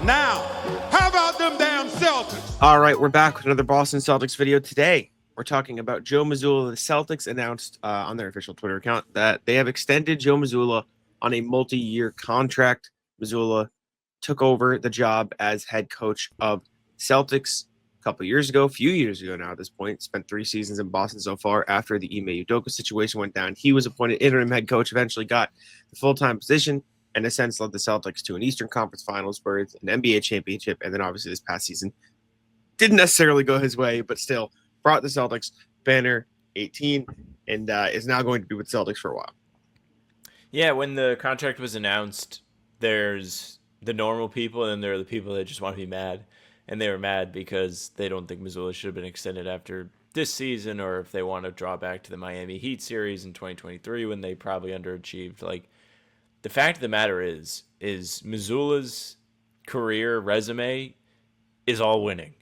Now, how about them damn Celtics? All right, we're back with another Boston Celtics video. Today, we're talking about Joe Mazzulla. The Celtics announced on their official Twitter account that they have extended Joe Mazzulla on a multi-year contract. Mazzulla took over the job as head coach of Celtics a few years ago now at this point. Spent 3 seasons in Boston so far. After the Ime Udoka situation went down, he was appointed interim head coach, eventually got the full-time position, and in a sense led the Celtics to an Eastern Conference Finals berth, an NBA championship, and then obviously this past season didn't necessarily go his way, but still brought the Celtics banner 18 and is now going to be with Celtics for a while. Yeah, when the contract was announced, there's the normal people and there are the people that just want to be mad. And they were mad because they don't think Mazzulla should have been extended after this season, or if they want to draw back to the Miami Heat series in 2023 when they probably underachieved. Like, the fact of the matter is Mazzulla's career resume is all winning.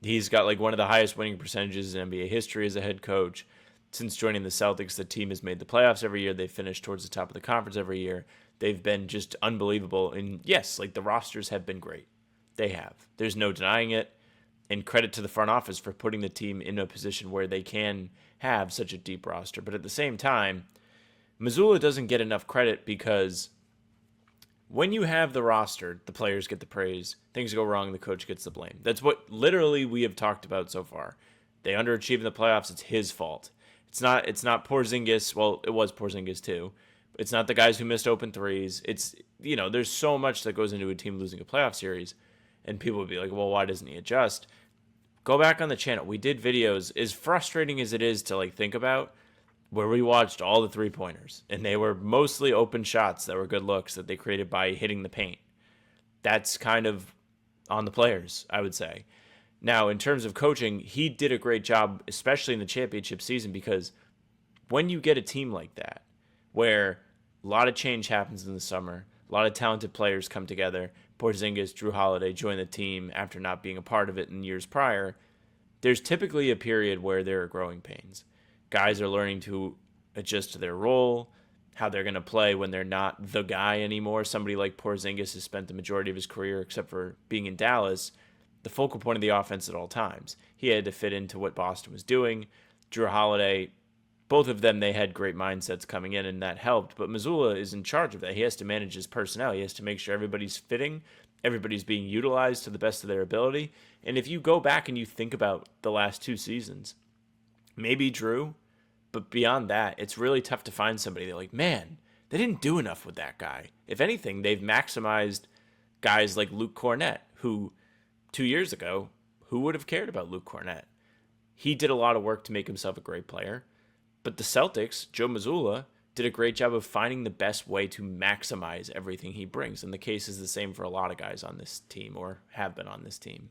He's got like one of the highest winning percentages in NBA history as a head coach. Since joining the Celtics, the team has made the playoffs every year. They've finished towards the top of the conference every year. They've been just unbelievable. And yes, like the rosters have been great. They have. There's no denying it. And credit to the front office for putting the team in a position where they can have such a deep roster. But at the same time, Mazzulla doesn't get enough credit because when you have the roster, the players get the praise. Things go wrong, the coach gets the blame. That's what literally we have talked about so far. They underachieve in the playoffs. It's his fault. It's not Porzingis. Well, it was Porzingis too. It's not the guys who missed open threes. It's, there's so much that goes into a team losing a playoff series. And people would be like, well, why doesn't he adjust? Go back on the channel. We did videos, as frustrating as it is to like think about, where we watched all the 3-pointers. And they were mostly open shots that were good looks that they created by hitting the paint. That's kind of on the players, I would say. Now, in terms of coaching, he did a great job, especially in the championship season, because when you get a team like that, where a lot of change happens in the summer, a lot of talented players come together, Porzingis, Drew Holiday join the team after not being a part of it in years prior, there's typically a period where there are growing pains. Guys are learning to adjust to their role, how they're going to play when they're not the guy anymore. Somebody like Porzingis has spent the majority of his career, except for being in Dallas, the focal point of the offense at all times. He had to fit into what Boston was doing. Drew Holiday, both of them, they had great mindsets coming in, and that helped. But Mazzulla is in charge of that. He has to manage his personnel. He has to make sure everybody's fitting, everybody's being utilized to the best of their ability. And if you go back and you think about the last 2 seasons, maybe Drew, but beyond that, it's really tough to find somebody that, like, man, they didn't do enough with that guy. If anything, they've maximized guys like Luke Cornett, who 2 years ago, who would have cared about Luke Cornett? He did a lot of work to make himself a great player. But the Celtics, Joe Mazzulla, did a great job of finding the best way to maximize everything he brings. And the case is the same for a lot of guys on this team, or have been on this team.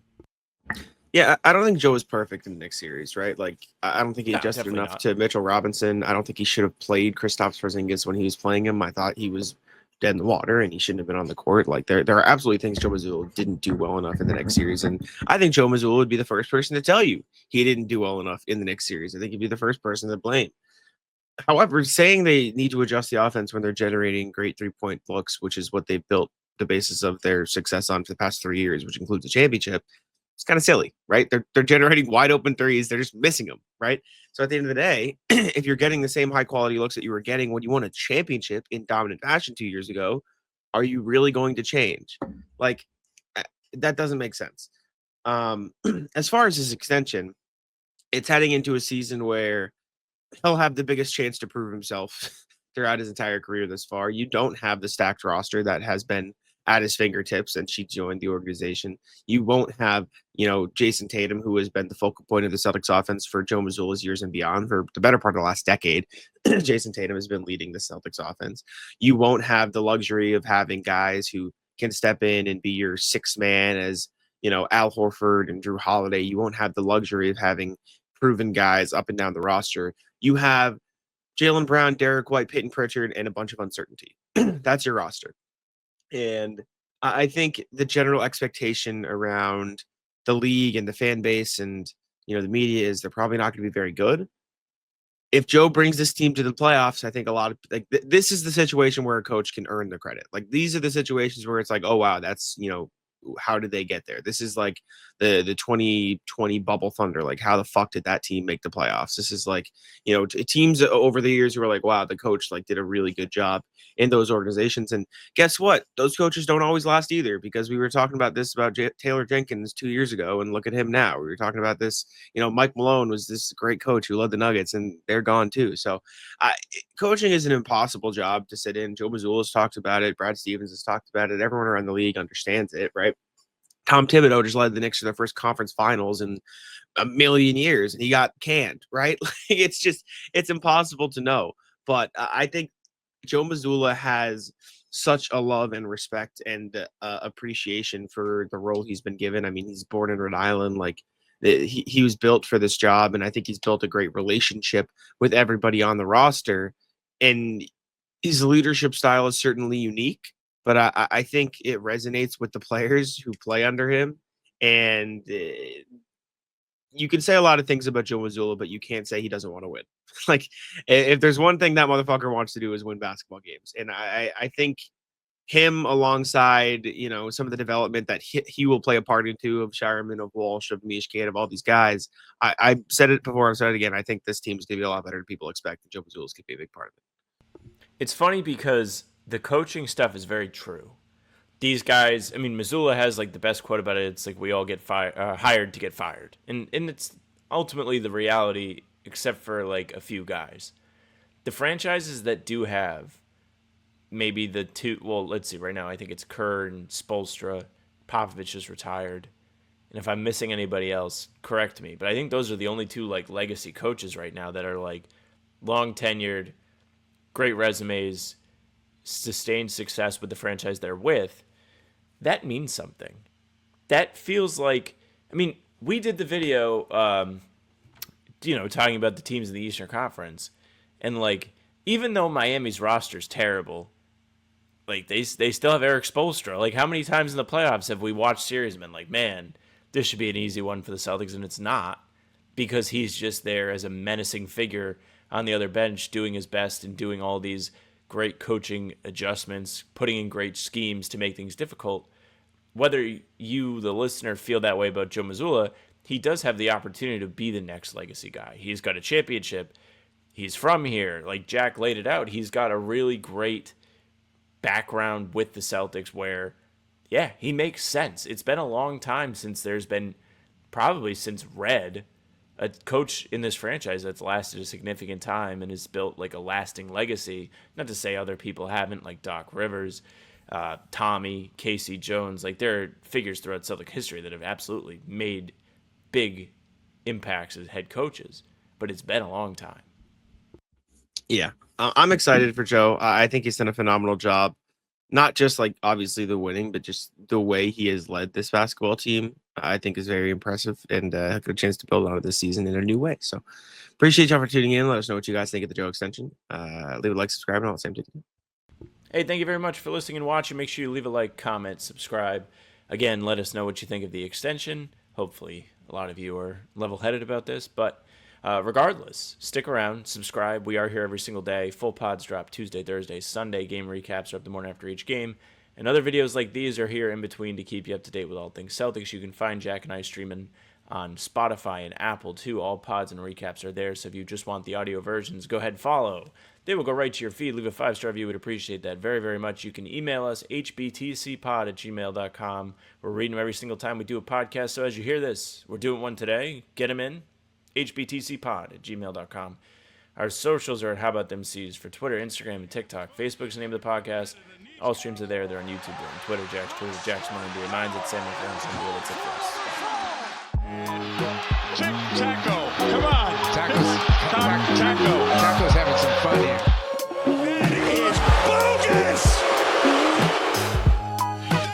Yeah, I don't think Joe was perfect in the Knicks series, right? Like, I don't think he adjusted definitely enough not. to Mitchell Robinson. I don't think he should have played Kristaps Porzingis when he was playing him. I thought he was dead in the water and he shouldn't have been on the court. Like, there are absolutely things Joe Mazzulla didn't do well enough in the Knicks series. And I think Joe Mazzulla would be the first person to tell you he didn't do well enough in the Knicks series. I think he'd be the first person to blame. However, saying they need to adjust the offense when they're generating great 3-point looks, which is what they've built the basis of their success on for the past 3 years, which includes a championship, it's kind of silly, right? They're generating wide open threes. They're just missing them, right? So at the end of the day, if you're getting the same high quality looks that you were getting when you won a championship in dominant fashion 2 years ago, are you really going to change? Like, that doesn't make sense. As far as his extension, it's heading into a season where he'll have the biggest chance to prove himself throughout his entire career thus far. You don't have the stacked roster that has been at his fingertips since she joined the organization. You won't have, Jason Tatum, who has been the focal point of the Celtics offense for Joe Mazzulla's years and beyond for the better part of the last decade. Jason Tatum has been leading the Celtics offense. You won't have the luxury of having guys who can step in and be your sixth man as, Al Horford and Drew Holiday. You won't have the luxury of having proven guys up and down the roster. You have Jaylen Brown, Derek White, Peyton Pritchard, and a bunch of uncertainty. That's your roster. And I think the general expectation around the league and the fan base and, the media is they're probably not going to be very good. If Joe brings this team to the playoffs, I think a lot of this is the situation where a coach can earn the credit. Like, these are the situations where it's like, oh, wow, that's, how did they get there? This is like the 2020 bubble Thunder. Like, how the fuck did that team make the playoffs? This is like, teams over the years who were like, wow, the coach like did a really good job in those organizations. And guess what? Those coaches don't always last either, because we were talking about this about Taylor Jenkins 2 years ago, and look at him now. We were talking about this, Mike Malone was this great coach who led the Nuggets, and they're gone too. So coaching is an impossible job to sit in. Joe Mazzulla has talked about it. Brad Stevens has talked about it. Everyone around the league understands it, right? Tom Thibodeau just led the Knicks to their first conference finals in a million years, and he got canned, right? It's impossible to know. But I think Joe Mazzulla has such a love and respect and appreciation for the role he's been given. I mean, he's born in Rhode Island. Like, he was built for this job, and I think he's built a great relationship with everybody on the roster. And his leadership style is certainly unique, but I think it resonates with the players who play under him. And you can say a lot of things about Joe Mazzulla, but you can't say he doesn't want to win. Like, if there's one thing that motherfucker wants to do is win basketball games. And I think him alongside, some of the development that he will play a part into, of Shireman, of Walsh, of Mishkane, of all these guys. I said it before, I've said it again. I think this team is going to be a lot better than people expect, and Joe Mazzulla is going to be a big part of it. It's funny because the coaching stuff is very true. These guys, I mean, Mazzulla has like the best quote about it. It's like, we all get hired to get fired. And it's ultimately the reality, except for like a few guys. The franchises that do have maybe the two, well, let's see, right now I think it's Kerr and Spoelstra. Popovich just retired. And if I'm missing anybody else, correct me. But I think those are the only two like legacy coaches right now that are like long tenured, great resumes, sustained success with the franchise they're with. That means something. That feels like, I mean, we did the video, talking about the teams in the Eastern Conference, and like, even though Miami's roster is terrible, like they still have Eric Spoelstra. Like, how many times in the playoffs have we watched series and been like, man, this should be an easy one for the Celtics, and it's not, because he's just there as a menacing figure on the other bench, doing his best and doing all these great coaching adjustments, putting in great schemes to make things difficult. Whether you, the listener, feel that way about Joe Mazzulla, he does have the opportunity to be the next legacy guy. He's got a championship. He's from here. Like Jack laid it out, he's got a really great background with the Celtics where, yeah, he makes sense. It's been a long time since there's been, probably since Red, a coach in this franchise that's lasted a significant time and has built like a lasting legacy. Not to say other people haven't, like Doc Rivers, Tommy, Casey Jones. Like, there are figures throughout Celtic history that have absolutely made big impacts as head coaches, but it's been a long time. Yeah, I'm excited for Joe. I think he's done a phenomenal job. Not just like obviously the winning, but just the way he has led this basketball team, I think is very impressive, and a good chance to build on it this season in a new way. So appreciate y'all for tuning in. Let us know what you guys think of the Joe extension. Leave a like, subscribe, and all the same to you. Hey, thank you very much for listening and watching. Make sure you leave a like, comment, subscribe. Again, let us know what you think of the extension. Hopefully a lot of you are level-headed about this, but regardless, stick around, subscribe. We are here every single day. Full pods drop Tuesday, Thursday, Sunday. Game recaps are up the morning after each game. And other videos like these are here in between to keep you up to date with all things Celtics. You can find Jack and I streaming on Spotify and Apple too. All pods and recaps are there, so if you just want the audio versions, go ahead and follow. They will go right to your feed. Leave a 5-star review. We'd appreciate that very, very much. You can email us, hbtcpod@gmail.com. We're reading them every single time we do a podcast, so as you hear this, we're doing one today. Get them in, hbtcpod@gmail.com. Our socials are at How About Them C's for Twitter, Instagram, and TikTok. Facebook's the name of the podcast. All streams are there. They're on YouTube. They're on Twitter. Jack's Twitter. Jack's Money NBA. Mine's at Samuel Friends. That's it for us. Taco, come on. Taco's having some fun here. That is bogus.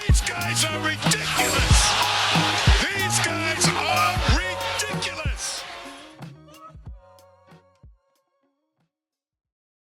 These guys are ridiculous.